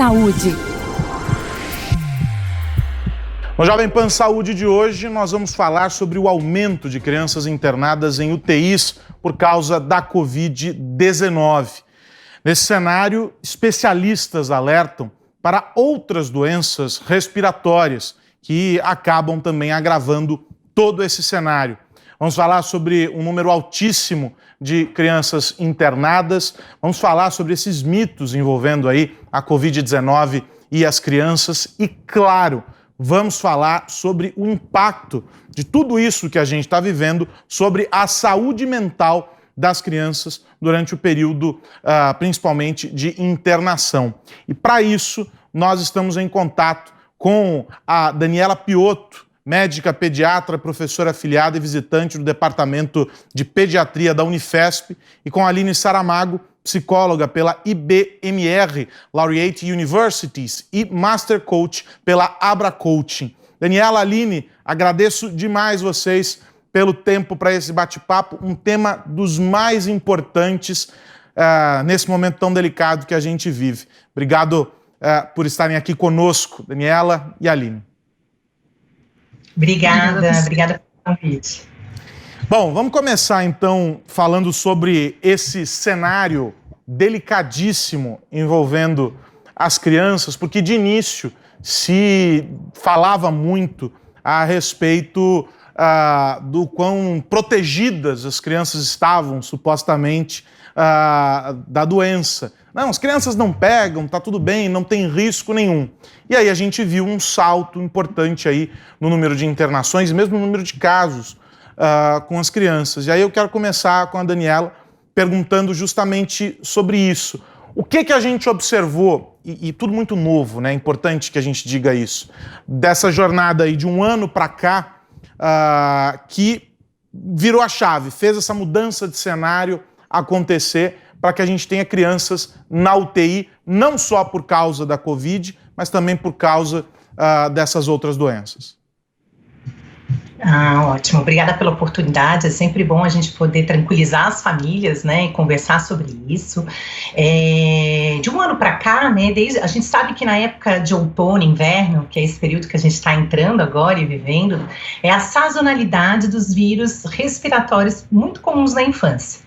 Saúde. No Jovem Pan Saúde de hoje, nós vamos falar sobre o aumento de crianças internadas em UTIs por causa da Covid-19. Nesse cenário, especialistas alertam para outras doenças respiratórias que acabam também agravando todo esse cenário. Vamos falar sobre um número altíssimo de crianças internadas, vamos falar sobre esses mitos envolvendo aí a Covid-19 e as crianças e, claro, vamos falar sobre o impacto de tudo isso que a gente está vivendo sobre a saúde mental das crianças durante o período, principalmente, de internação. E para isso, nós estamos em contato com a Daniela Piotto, médica pediatra, professora afiliada e visitante do Departamento de Pediatria da Unifesp, e com a Aline Saramago, psicóloga pela IBMR, Laureate Universities, e Master Coach pela Abra Coaching. Daniela, Aline, agradeço demais vocês pelo tempo para esse bate-papo, um tema dos mais importantes nesse momento tão delicado que a gente vive. Obrigado por estarem aqui conosco, Daniela e Aline. Obrigada pelo convite. Bom, vamos começar então falando sobre esse cenário delicadíssimo envolvendo as crianças, porque de início se falava muito a respeito do quão protegidas as crianças estavam, supostamente, da doença. Não, as crianças não pegam, tá tudo bem, não tem risco nenhum. E aí a gente viu um salto importante aí no número de internações e mesmo no número de casos com as crianças. E aí eu quero começar com a Daniela perguntando justamente sobre isso. O que a gente observou, e tudo muito novo, né? É importante que a gente diga isso, dessa jornada aí de um ano para cá, que virou a chave, fez essa mudança de cenário acontecer para que a gente tenha crianças na UTI, não só por causa da Covid, mas também por causa dessas outras doenças. Ótimo, obrigada pela oportunidade, é sempre bom a gente poder tranquilizar as famílias, né, e conversar sobre isso. De um ano para cá, né, a gente sabe que na época de outono, inverno, que é esse período que a gente está entrando agora e vivendo, é a sazonalidade dos vírus respiratórios muito comuns na infância.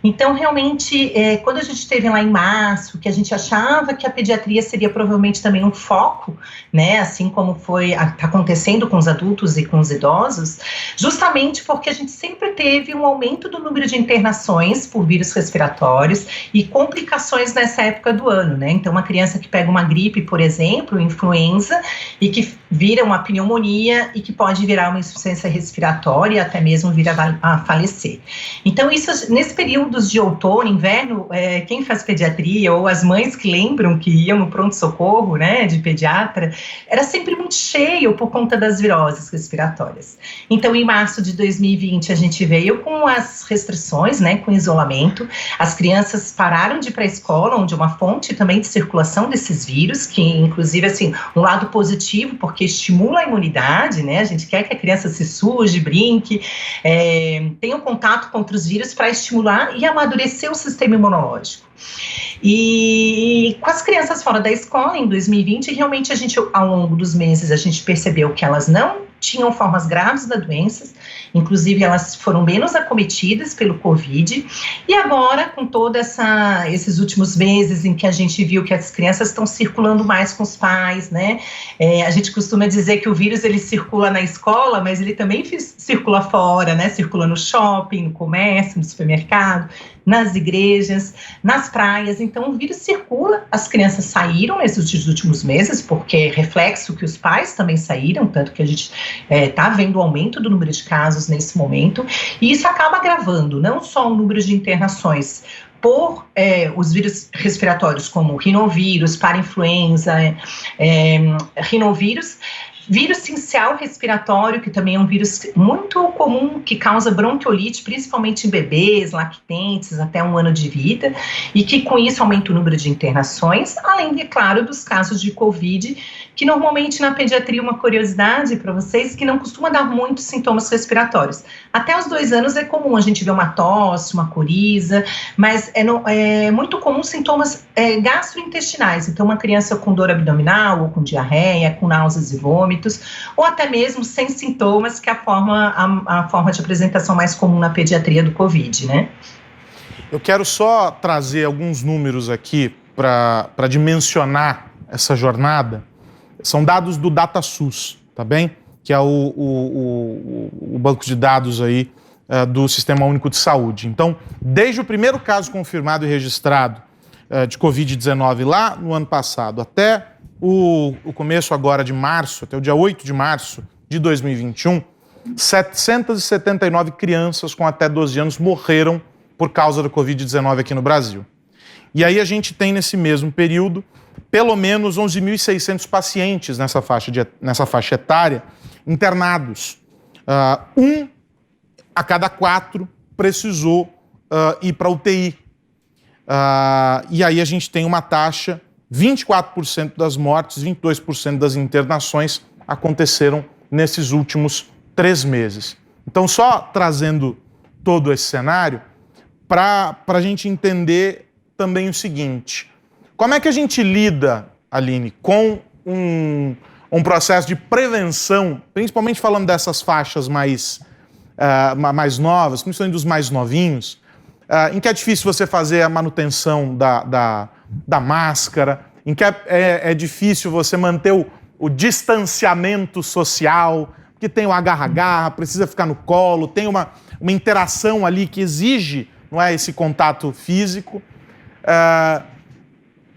Então, realmente, quando a gente esteve lá em março, que a gente achava que a pediatria seria provavelmente também um foco, né, assim como está acontecendo com os adultos e com os idosos, justamente porque a gente sempre teve um aumento do número de internações por vírus respiratórios e complicações nessa época do ano, né? Então, uma criança que pega uma gripe, por exemplo, influenza, e que vira uma pneumonia e que pode virar uma insuficiência respiratória e até mesmo vir a falecer. Então, isso, nesse período de outono, inverno, quem faz pediatria ou as mães que lembram que iam no pronto-socorro, né, de pediatra, era sempre muito cheio por conta das viroses respiratórias. Então, em março de 2020, a gente veio com as restrições, né, com isolamento. As crianças pararam de ir para a escola, onde é uma fonte também de circulação desses vírus, que inclusive, assim, um lado positivo, porque estimula a imunidade, né, a gente quer que a criança se suje, brinque, tenha um contato com outros vírus para estimular e amadurecer o sistema imunológico. E com as crianças fora da escola, em 2020, realmente ao longo dos meses, a gente percebeu que elas não tinham formas graves da doença, inclusive elas foram menos acometidas pelo Covid, e agora, com esses últimos meses em que a gente viu que as crianças estão circulando mais com os pais, né, a gente costuma dizer que o vírus, ele circula na escola, mas ele também circula fora, né, circula no shopping, no comércio, no supermercado, nas igrejas, nas praias. Então o vírus circula, as crianças saíram nesses últimos meses, porque é reflexo que os pais também saíram, tanto que a gente está vendo o aumento do número de casos nesse momento, e isso acaba agravando não só o número de internações por os vírus respiratórios, como rinovírus, parainfluenza, rinovírus, vírus sincial respiratório, que também é um vírus muito comum, que causa bronquiolite, principalmente em bebês, lactentes, até 1 ano de vida, e que com isso aumenta o número de internações, além, é claro, dos casos de Covid, que normalmente na pediatria, uma curiosidade para vocês, que não costuma dar muitos sintomas respiratórios. Até os 2 anos é comum a gente ver uma tosse, uma coriza, mas é muito comum sintomas gastrointestinais. Então, uma criança com dor abdominal, ou com diarreia, com náuseas e vômitos, ou até mesmo sem sintomas, que é a forma de apresentação mais comum na pediatria do Covid, né? Eu quero só trazer alguns números aqui para dimensionar essa jornada. São dados do DataSUS, tá bem? Que é o banco de dados aí do Sistema Único de Saúde. Então, desde o primeiro caso confirmado e registrado de Covid-19 lá no ano passado até o começo agora de março, até o dia 8 de março de 2021, 779 crianças com até 12 anos morreram por causa da Covid-19 aqui no Brasil. E aí a gente tem nesse mesmo período pelo menos 11.600 pacientes nessa faixa etária internados. Um a cada 4 precisou ir para UTI. E aí a gente tem uma taxa, 24% das mortes, 22% das internações aconteceram nesses últimos 3 meses. Então, só trazendo todo esse cenário, para a gente entender também o seguinte: como é que a gente lida, Aline, com um processo de prevenção, principalmente falando dessas faixas mais novas, principalmente dos mais novinhos, em que é difícil você fazer a manutenção da máscara, em que é difícil você manter o distanciamento social, que tem o agarra-agarra, precisa ficar no colo, tem uma interação ali que exige, não é, esse contato físico,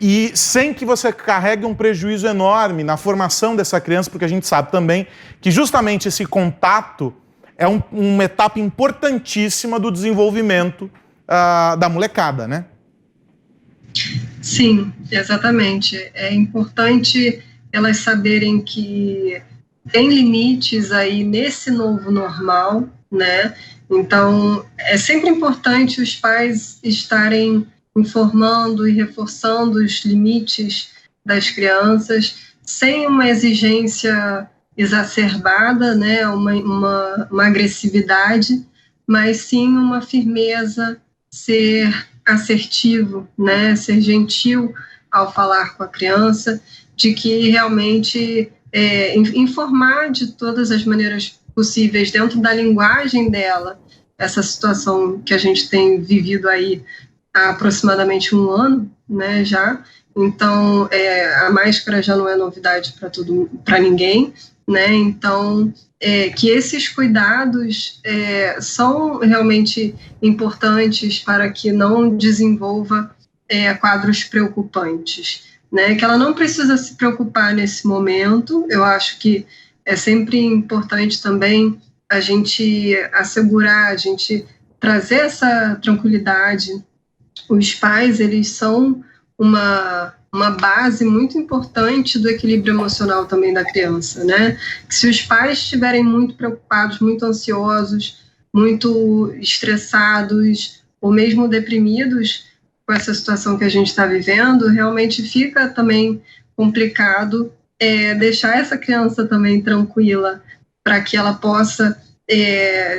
e sem que você carregue um prejuízo enorme na formação dessa criança, porque a gente sabe também que justamente esse contato é uma etapa importantíssima do desenvolvimento da molecada, né? Sim, exatamente. É importante elas saberem que tem limites aí nesse novo normal, né? Então, é sempre importante os pais estarem informando e reforçando os limites das crianças, sem uma exigência exacerbada, né? Uma agressividade, mas sim uma firmeza, ser assertivo, né? Ser gentil ao falar com a criança, de que realmente informar de todas as maneiras possíveis, dentro da linguagem dela, essa situação que a gente tem vivido aí há aproximadamente 1 ano, né, já. Então, a máscara já não é novidade para ninguém, né? Então, que esses cuidados são realmente importantes para que não desenvolva quadros preocupantes, né? Que ela não precisa se preocupar nesse momento. Eu acho que é sempre importante também a gente assegurar, a gente trazer essa tranquilidade. Os pais, eles são uma base muito importante do equilíbrio emocional também da criança, né? Se os pais estiverem muito preocupados, muito ansiosos, muito estressados ou mesmo deprimidos com essa situação que a gente está vivendo, realmente fica também complicado deixar essa criança também tranquila para que ela possa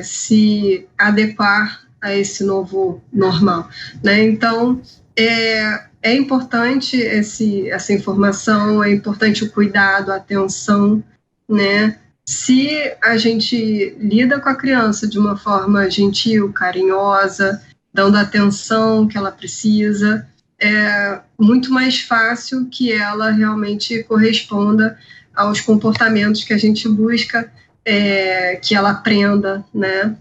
se adequar a esse novo normal, né? Então, é importante essa informação, é importante o cuidado, a atenção, né? Se a gente lida com a criança de uma forma gentil, carinhosa, dando a atenção que ela precisa, é muito mais fácil que ela realmente corresponda aos comportamentos que a gente busca, que ela aprenda, né?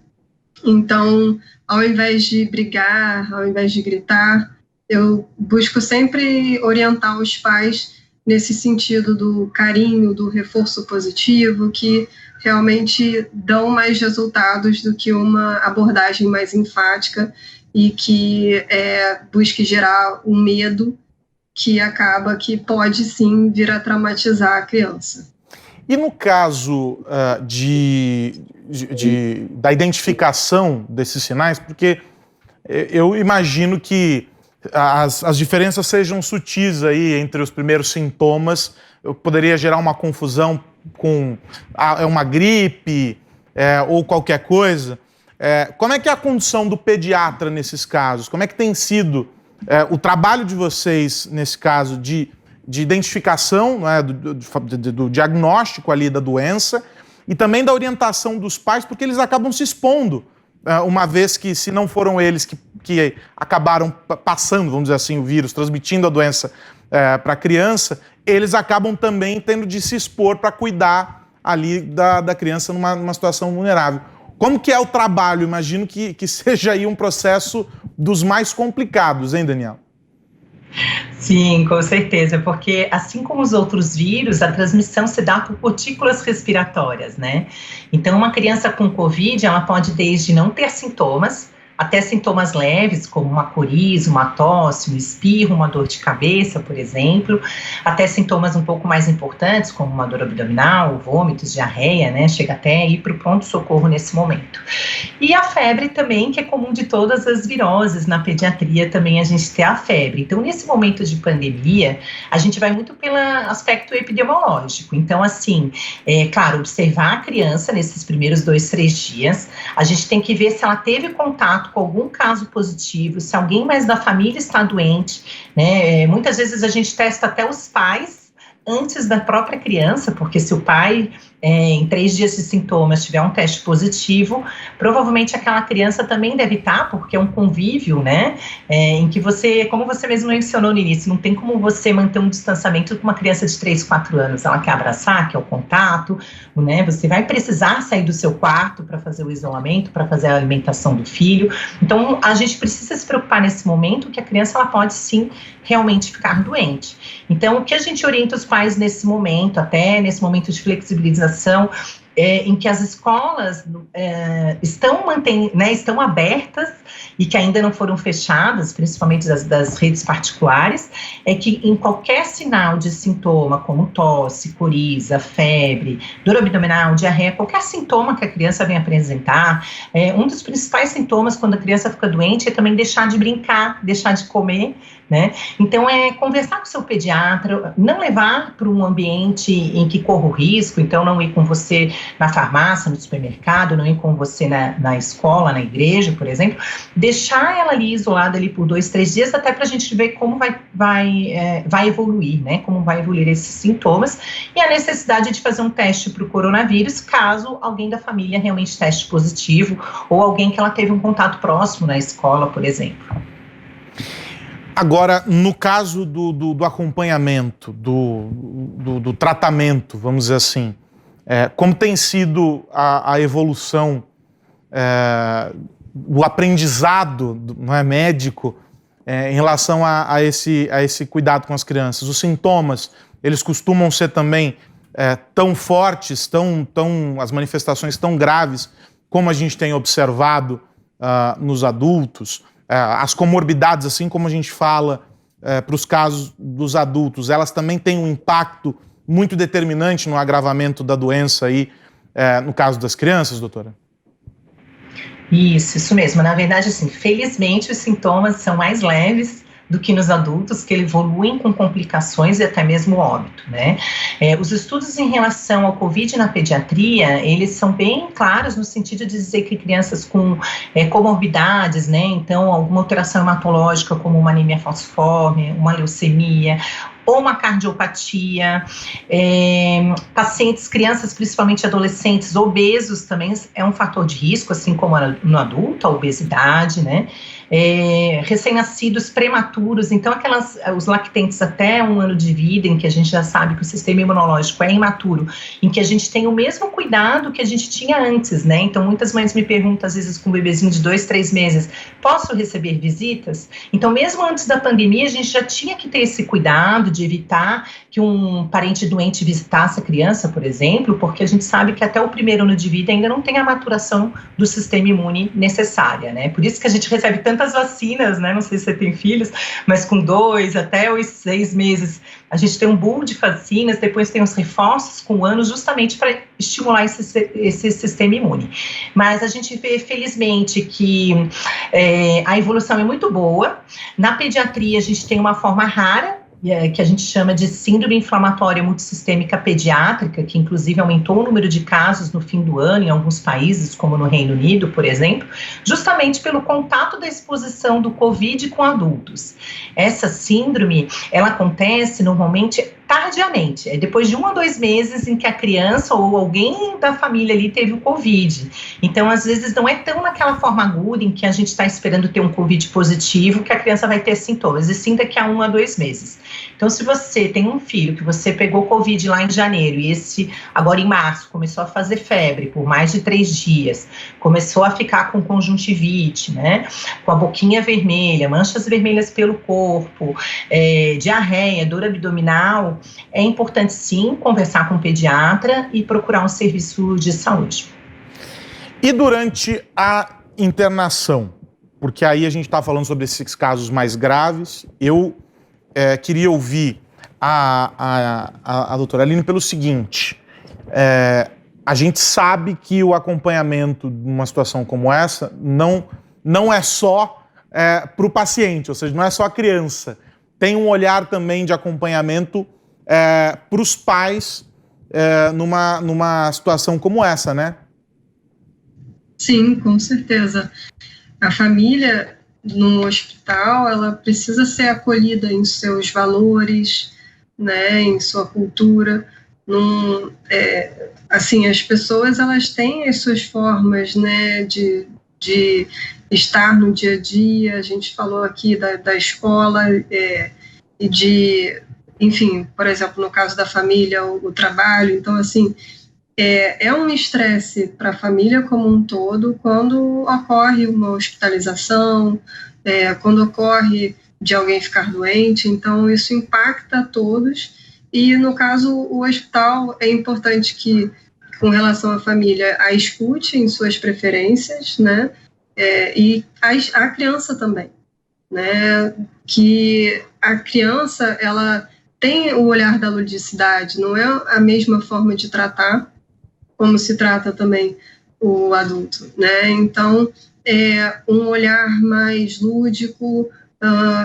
Então, ao invés de brigar, ao invés de gritar, eu busco sempre orientar os pais nesse sentido do carinho, do reforço positivo, que realmente dão mais resultados do que uma abordagem mais enfática e que busque gerar um medo que acaba que pode sim vir a traumatizar a criança. E no caso da identificação desses sinais, porque eu imagino que as diferenças sejam sutis aí entre os primeiros sintomas poderia gerar uma confusão com uma gripe ou qualquer coisa. Como é que é a condição do pediatra nesses casos? Como é que tem sido o trabalho de vocês, nesse caso, de identificação, não é, do diagnóstico ali da doença e também da orientação dos pais, porque eles acabam se expondo, uma vez que, se não foram eles que acabaram passando, vamos dizer assim, o vírus, transmitindo a doença para a criança, eles acabam também tendo de se expor para cuidar ali da criança numa situação vulnerável. Como que é o trabalho? Imagino que seja aí um processo dos mais complicados, hein, Daniela? Sim, com certeza, porque assim como os outros vírus, a transmissão se dá por gotículas respiratórias, né? Então, uma criança com Covid, ela pode desde não ter sintomas, até sintomas leves, como uma coriza, uma tosse, um espirro, uma dor de cabeça, por exemplo, até sintomas um pouco mais importantes, como uma dor abdominal, vômitos, diarreia, né? Chega até ir para o pronto-socorro nesse momento. E a febre também, que é comum de todas as viroses, na pediatria também a gente tem a febre. Então, nesse momento de pandemia, a gente vai muito pelo aspecto epidemiológico. Então, assim, claro, observar a criança nesses primeiros 2, 3 dias, a gente tem que ver se ela teve contato com algum caso positivo, se alguém mais da família está doente, né? Muitas vezes a gente testa até os pais antes da própria criança, porque se o pai, em 3 dias de sintomas, tiver um teste positivo, provavelmente aquela criança também deve estar, porque é um convívio, né, em que você, como você mesmo mencionou no início, não tem como você manter um distanciamento com uma criança de 3, 4 anos, ela quer abraçar, quer o contato, né, você vai precisar sair do seu quarto para fazer o isolamento, para fazer a alimentação do filho, então a gente precisa se preocupar nesse momento que a criança, ela pode sim realmente ficar doente. Então, o que a gente orienta os pais nesse momento, até nesse momento de flexibilização, em que as escolas estão abertas e que ainda não foram fechadas, principalmente das redes particulares, é que em qualquer sinal de sintoma, como tosse, coriza, febre, dor abdominal, diarreia, qualquer sintoma que a criança venha apresentar, um dos principais sintomas quando a criança fica doente é também deixar de brincar, deixar de comer, né? Então, conversar com o seu pediatra, não levar para um ambiente em que corra o risco, então não ir com você na farmácia, no supermercado, não ir com você na escola, na igreja, por exemplo, deixar ela ali isolada ali por 2, 3 dias, até para a gente ver como vai evoluir, né? Como vai evoluir esses sintomas e a necessidade de fazer um teste para o coronavírus, caso alguém da família realmente teste positivo ou alguém que ela teve um contato próximo na escola, por exemplo. Agora, no caso do acompanhamento, do tratamento, vamos dizer assim, como tem sido a evolução do aprendizado médico em relação a esse cuidado com as crianças? Os sintomas, eles costumam ser também tão fortes, as manifestações tão graves como a gente tem observado nos adultos? As comorbidades, assim como a gente fala para os casos dos adultos, elas também têm um impacto muito determinante no agravamento da doença aí, no caso das crianças, doutora? Isso mesmo. Na verdade, assim, felizmente os sintomas são mais leves do que nos adultos, que evoluem com complicações e até mesmo óbito, né? Os estudos em relação ao Covid na pediatria, eles são bem claros no sentido de dizer que crianças com comorbidades, né? Então, alguma alteração hematológica, como uma anemia falciforme, uma leucemia, ou uma cardiopatia, pacientes, crianças, principalmente adolescentes, obesos também é um fator de risco, assim como no adulto, a obesidade, né? Recém-nascidos, prematuros, então os lactentes até 1 ano de vida, em que a gente já sabe que o sistema imunológico é imaturo, em que a gente tem o mesmo cuidado que a gente tinha antes, né? Então, muitas mães me perguntam, às vezes com um bebezinho de 2, 3 meses, posso receber visitas? Então, mesmo antes da pandemia, a gente já tinha que ter esse cuidado de evitar que um parente doente visitasse a criança, por exemplo, porque a gente sabe que até o 1º ano de vida ainda não tem a maturação do sistema imune necessária, né? Por isso que a gente recebe tantas vacinas, né? Não sei se você tem filhos, mas com 2 até os 6 meses, a gente tem um boom de vacinas, depois tem os reforços com 1 ano, justamente para estimular esse sistema imune. Mas a gente vê, felizmente, que a evolução é muito boa. Na pediatria, a gente tem uma forma rara que a gente chama de síndrome inflamatória multissistêmica pediátrica, que inclusive aumentou o número de casos no fim do ano em alguns países, como no Reino Unido, por exemplo, justamente pelo contato da exposição do Covid com adultos. Essa síndrome, ela acontece normalmente tardiamente, depois de 1 a 2 meses em que a criança ou alguém da família ali teve o Covid. Então, às vezes, não é tão naquela forma aguda em que a gente está esperando ter um Covid positivo que a criança vai ter sintomas, e sim daqui a 1 a 2 meses. Então, se você tem um filho que você pegou Covid lá em janeiro e esse, agora em março, começou a fazer febre por mais de 3 dias, começou a ficar com conjuntivite, né, com a boquinha vermelha, manchas vermelhas pelo corpo, diarreia, dor abdominal, é importante sim conversar com o pediatra e procurar um serviço de saúde. E durante a internação? Porque aí a gente está falando sobre esses casos mais graves. Eu queria ouvir a doutora Aline pelo seguinte: a gente sabe que o acompanhamento de uma situação como essa não é só para o paciente, ou seja, não é só a criança. Tem um olhar também de acompanhamento para os pais numa situação como essa, né? Sim, com certeza. A família no hospital, ela precisa ser acolhida em seus valores, né, em sua cultura. Assim, as pessoas, elas têm as suas formas, né, de estar no dia a dia. A gente falou aqui da escola e de, enfim, por exemplo, no caso da família, o trabalho. Então, assim, é um estresse para a família como um todo quando ocorre uma hospitalização, quando ocorre de alguém ficar doente. Então, isso impacta a todos. E, no caso, o hospital, é importante que, com relação à família, a escute em suas preferências, né? E a criança também, né? Que a criança, ela tem o olhar da ludicidade, não é a mesma forma de tratar como se trata também o adulto, né? Então, um olhar mais lúdico,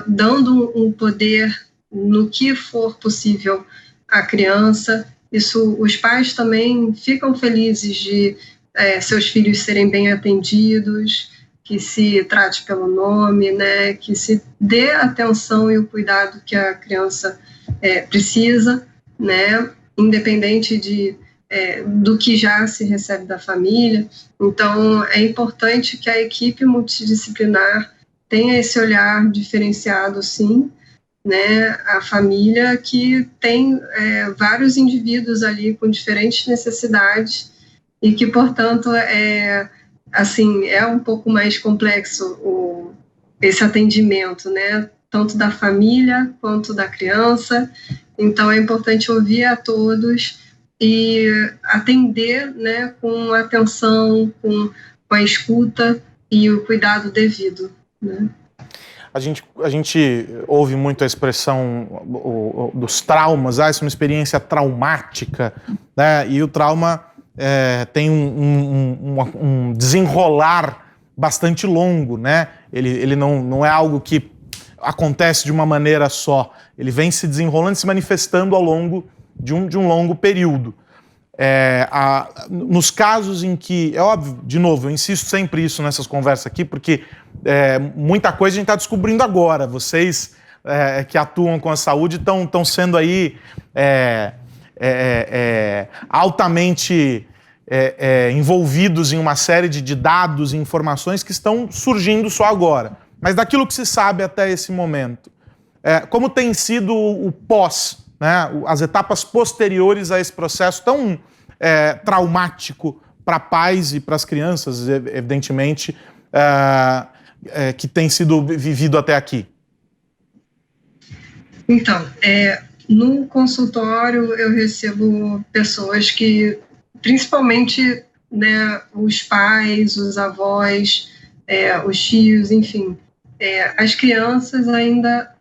dando um poder no que for possível à criança. Isso, os pais também ficam felizes de seus filhos serem bem atendidos, que se trate pelo nome, né? Que se dê a atenção e o cuidado que a criança precisa, né? Independente do que já se recebe da família. Então, é importante que a equipe multidisciplinar tenha esse olhar diferenciado, sim, né? A família que tem vários indivíduos ali com diferentes necessidades e que, portanto, assim, é um pouco mais complexo esse atendimento, né? Tanto da família quanto da criança. Então, é importante ouvir a todos e atender, né, com atenção, com a escuta e o cuidado devido, né? A gente ouve muito a expressão dos traumas, essa é uma experiência traumática, né? E o trauma tem um desenrolar bastante longo, né? Ele não é algo que acontece de uma maneira só, ele vem se desenrolando, se manifestando ao longo de um longo período. Nos casos em que, é óbvio, de novo, eu insisto sempre isso nessas conversas aqui, porque muita coisa a gente está descobrindo agora. Vocês que atuam com a saúde estão sendo aí altamente envolvidos em uma série de dados e informações que estão surgindo só agora. Mas daquilo que se sabe até esse momento, como tem sido o pós, né, as etapas posteriores a esse processo tão traumático para pais e para as crianças, evidentemente, que tem sido vivido até aqui? Então, no consultório eu recebo pessoas que, principalmente, né, os pais, os avós, os tios, enfim, as crianças ainda...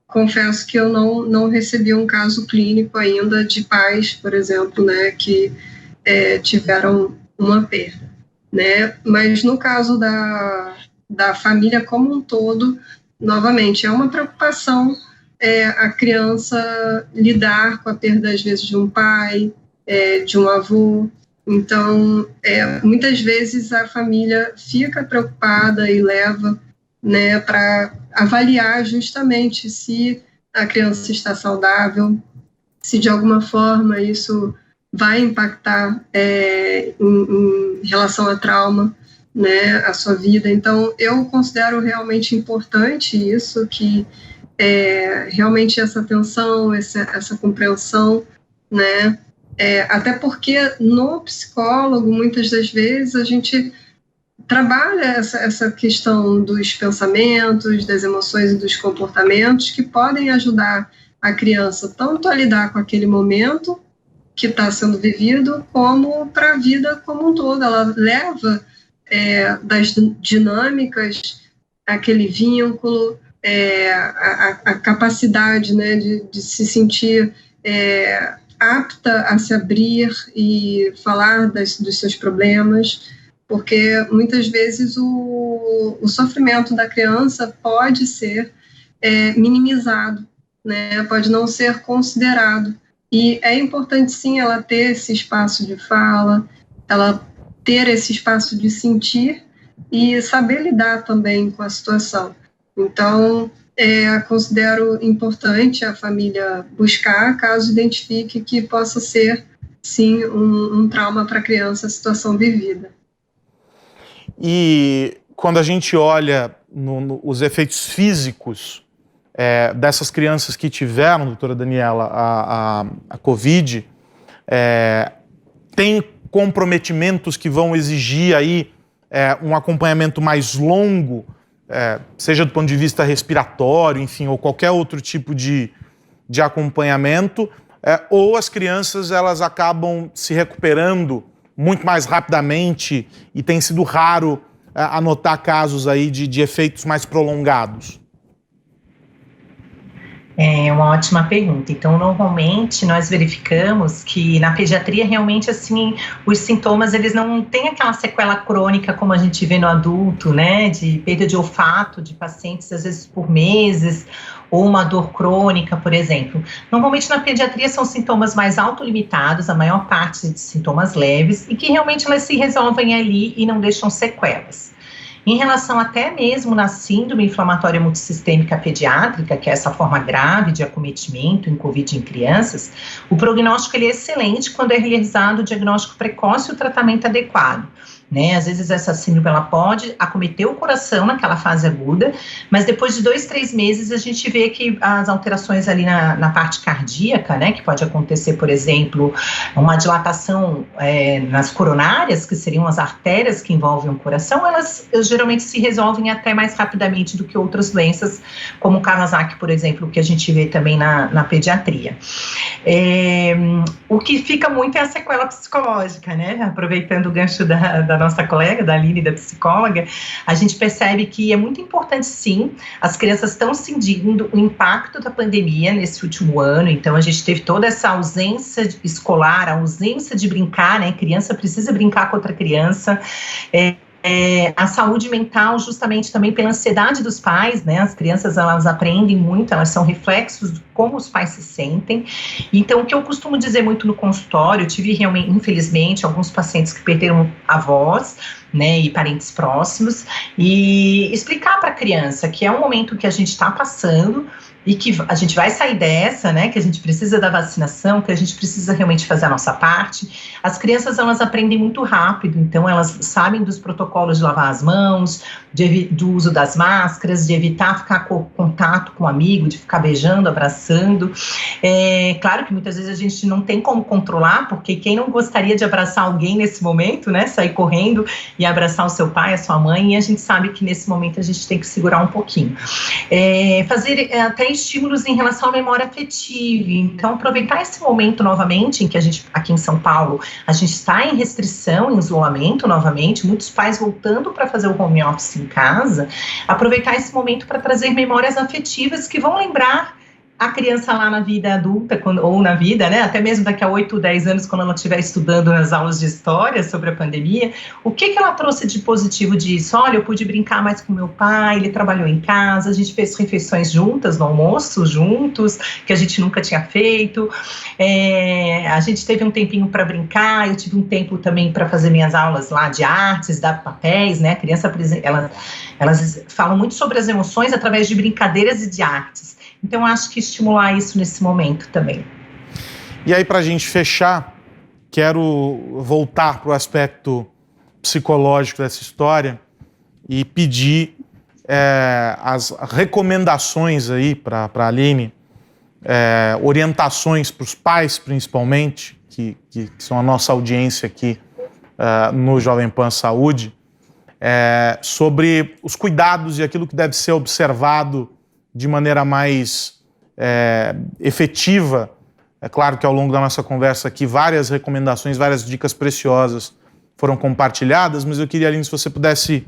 Confesso que eu não recebi um caso clínico ainda de pais, por exemplo, né, que tiveram uma perda, né? Mas no caso da família como um todo, novamente, é uma preocupação a criança lidar com a perda, às vezes, de um pai, de um avô. Então, muitas vezes a família fica preocupada e leva, né, para avaliar justamente se a criança está saudável, se de alguma forma isso vai impactar em relação a trauma, né, a sua vida. Então, eu considero realmente importante isso, que realmente essa atenção, essa compreensão, né, até porque no psicólogo, muitas das vezes, a gente trabalha essa questão dos pensamentos, das emoções e dos comportamentos que podem ajudar a criança tanto a lidar com aquele momento que está sendo vivido, como para a vida como um todo. Ela leva das dinâmicas, aquele vínculo, a capacidade, né, de se sentir apta a se abrir e falar dos seus problemas, porque muitas vezes o sofrimento da criança pode ser minimizado, né, pode não ser considerado. E é importante, sim, ela ter esse espaço de fala, ela ter esse espaço de sentir e saber lidar também com a situação. Então, considero importante a família buscar, caso identifique que possa ser, sim, um trauma para a criança, a situação vivida. E quando a gente olha os efeitos físicos dessas crianças que tiveram, doutora Daniela, a Covid, tem comprometimentos que vão exigir aí um acompanhamento mais longo, seja do ponto de vista respiratório, enfim, ou qualquer outro tipo de acompanhamento, ou as crianças elas acabam se recuperando muito mais rapidamente e tem sido raro anotar casos aí de efeitos mais prolongados? É uma ótima pergunta. Então, normalmente, nós verificamos que na pediatria, realmente, assim, os sintomas, eles não têm aquela sequela crônica como a gente vê no adulto, né, de perda de olfato de pacientes, às vezes, por meses, ou uma dor crônica, por exemplo. Normalmente, na pediatria, são sintomas mais autolimitados, a maior parte de sintomas leves, e que realmente elas se resolvem ali e não deixam sequelas. Em relação até mesmo na síndrome inflamatória multissistêmica pediátrica, que é essa forma grave de acometimento em Covid em crianças, o prognóstico ele é excelente quando é realizado o diagnóstico precoce e o tratamento adequado. Né? Às vezes essa síndrome ela pode acometer o coração naquela fase aguda, mas depois de 2-3 meses a gente vê que as alterações ali na parte cardíaca, né, que pode acontecer, por exemplo, uma dilatação nas coronárias, que seriam as artérias que envolvem o coração, elas geralmente se resolvem até mais rapidamente do que outras doenças, como o Kawasaki, por exemplo, que a gente vê também na pediatria. O que fica muito é a sequela psicológica, né? Aproveitando o gancho da nossa colega, da Aline, da psicóloga, a gente percebe que é muito importante, sim, as crianças estão sentindo o impacto da pandemia nesse último ano, então a gente teve toda essa ausência escolar, a ausência de brincar, né? Criança precisa brincar com outra criança, a saúde mental, justamente também pela ansiedade dos pais, né? As crianças, elas aprendem muito, elas são reflexos de como os pais se sentem. Então, o que eu costumo dizer muito no consultório, eu tive realmente, infelizmente, alguns pacientes que perderam avós, né, e parentes próximos, e explicar para a criança que é um momento que a gente está passando e que a gente vai sair dessa, né, que a gente precisa da vacinação, que a gente precisa realmente fazer a nossa parte. As crianças, elas aprendem muito rápido, então elas sabem dos protocolos de lavar as mãos, do uso das máscaras, de evitar ficar com contato com o amigo, de ficar beijando, abraçando. Claro que muitas vezes a gente não tem como controlar, porque quem não gostaria de abraçar alguém nesse momento, né, sair correndo e abraçar o seu pai, a sua mãe, e a gente sabe que nesse momento a gente tem que segurar um pouquinho. Fazer até estímulos em relação à memória afetiva, então aproveitar esse momento novamente, em que a gente, aqui em São Paulo, a gente está em restrição, em isolamento novamente, muitos pais voltando para fazer o home office em casa, aproveitar esse momento para trazer memórias afetivas que vão lembrar a criança lá na vida adulta, ou na vida, né, até mesmo daqui a 8, 10 anos, quando ela estiver estudando nas aulas de história sobre a pandemia, o que ela trouxe de positivo disso? Olha, eu pude brincar mais com meu pai, ele trabalhou em casa, a gente fez refeições juntas, no almoço juntos, que a gente nunca tinha feito, a gente teve um tempinho para brincar, eu tive um tempo também para fazer minhas aulas lá de artes, dar papéis, né, a criança, elas falam muito sobre as emoções através de brincadeiras e de artes. Então, acho que estimular isso nesse momento também. E aí, para a gente fechar, quero voltar para o aspecto psicológico dessa história e pedir as recomendações aí para a Aline, orientações para os pais, principalmente, que são a nossa audiência aqui no Jovem Pan Saúde, sobre os cuidados e aquilo que deve ser observado de maneira mais efetiva. É claro que ao longo da nossa conversa aqui várias recomendações, várias dicas preciosas foram compartilhadas, mas eu queria, Aline, se você pudesse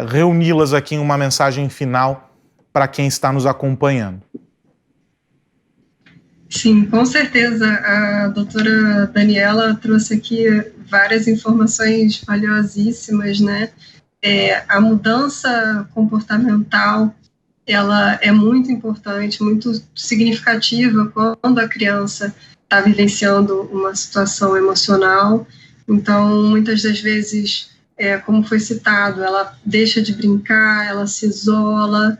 reuni-las aqui em uma mensagem final para quem está nos acompanhando. Sim, com certeza. A doutora Daniela trouxe aqui várias informações valiosíssimas, né? A mudança comportamental, ela é muito importante, muito significativa quando a criança está vivenciando uma situação emocional. Então, muitas das vezes, como foi citado, ela deixa de brincar, ela se isola,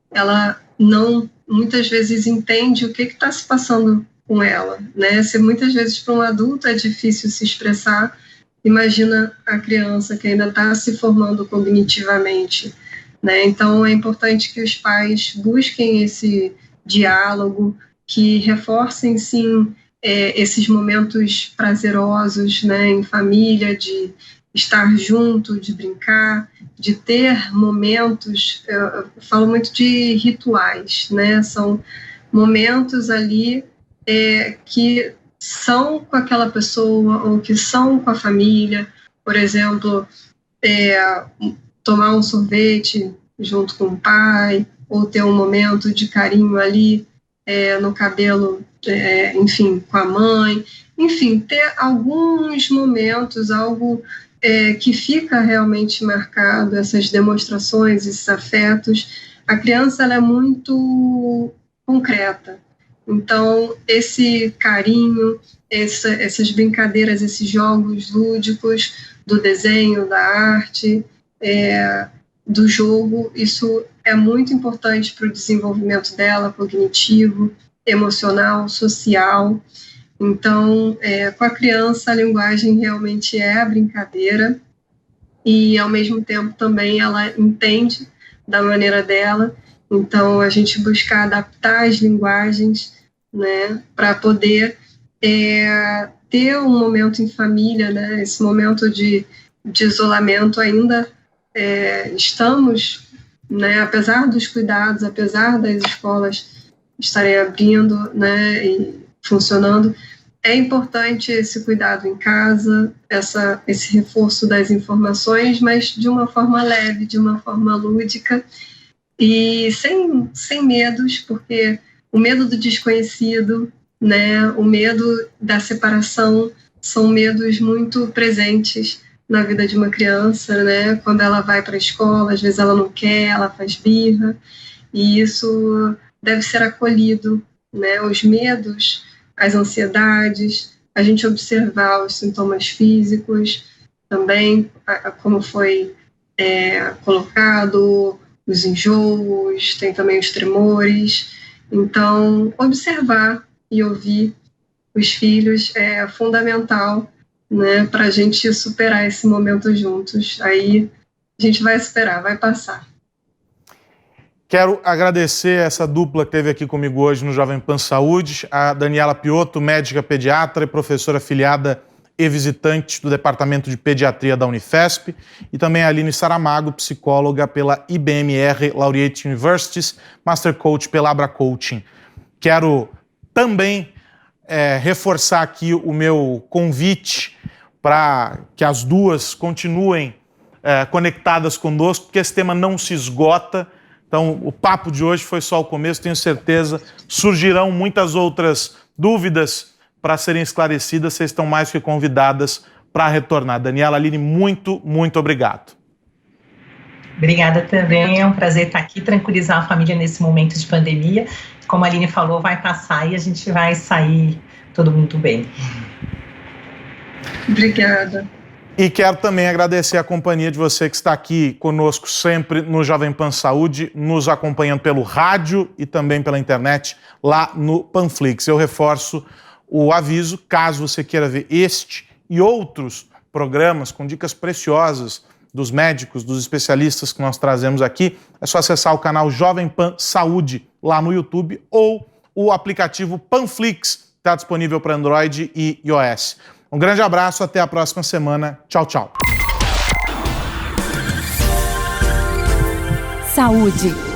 ela não, muitas vezes, entende o que está se passando com ela, né? Se muitas vezes para um adulto é difícil se expressar, imagina a criança que ainda está se formando cognitivamente, né? Então, é importante que os pais busquem esse diálogo, que reforcem, sim, esses momentos prazerosos, né, em família, de estar junto, de brincar, de ter momentos, eu falo muito de rituais, né? São momentos ali que são com aquela pessoa ou que são com a família. Por exemplo, tomar um sorvete junto com o pai, ou ter um momento de carinho ali no cabelo, enfim, com a mãe. Enfim, ter alguns momentos, algo que fica realmente marcado, essas demonstrações, esses afetos. A criança, ela é muito concreta. Então, esse carinho, essas brincadeiras, esses jogos lúdicos do desenho, da arte, do jogo, isso é muito importante para o desenvolvimento dela, cognitivo, emocional, social. Então, com a criança, a linguagem realmente é a brincadeira e, ao mesmo tempo, também ela entende da maneira dela. Então, a gente buscar adaptar as linguagens, né, para poder ter um momento em família, né, esse momento de isolamento ainda estamos, né, apesar dos cuidados, apesar das escolas estarem abrindo, né, e funcionando, é importante esse cuidado em casa, esse reforço das informações, mas de uma forma leve, de uma forma lúdica e sem medos, porque o medo do desconhecido, né, o medo da separação são medos muito presentes na vida de uma criança, né? Quando ela vai para a escola, às vezes ela não quer, ela faz birra, e isso deve ser acolhido, né? Os medos, as ansiedades, a gente observar os sintomas físicos também, como foi colocado, os enjoos, tem também os tremores. Então, observar e ouvir os filhos é fundamental, né, para a gente superar esse momento juntos. Aí a gente vai superar, vai passar. Quero agradecer essa dupla que esteve aqui comigo hoje no Jovem Pan Saúde, a Daniela Piotto, médica pediatra e professora afiliada e visitante do Departamento de Pediatria da Unifesp, e também a Aline Saramago, psicóloga pela IBMR Laureate Universities, Master Coach pela Abra Coaching. Quero também reforçar aqui o meu convite para que as duas continuem conectadas conosco, porque esse tema não se esgota. Então, o papo de hoje foi só o começo, tenho certeza, surgirão muitas outras dúvidas para serem esclarecidas, vocês estão mais que convidadas para retornar. Daniela, Aline, muito, muito obrigado. Obrigada também, é um prazer estar aqui, tranquilizar a família nesse momento de pandemia. Como a Aline falou, vai passar e a gente vai sair todo mundo bem. Obrigada. E quero também agradecer a companhia de você que está aqui conosco sempre no Jovem Pan Saúde, nos acompanhando pelo rádio e também pela internet lá no Panflix. Eu reforço o aviso, caso você queira ver este e outros programas com dicas preciosas dos médicos, dos especialistas que nós trazemos aqui, é só acessar o canal Jovem Pan Saúde lá no YouTube ou o aplicativo Panflix, que está disponível para Android e iOS. Um grande abraço, até a próxima semana. Tchau, tchau. Saúde.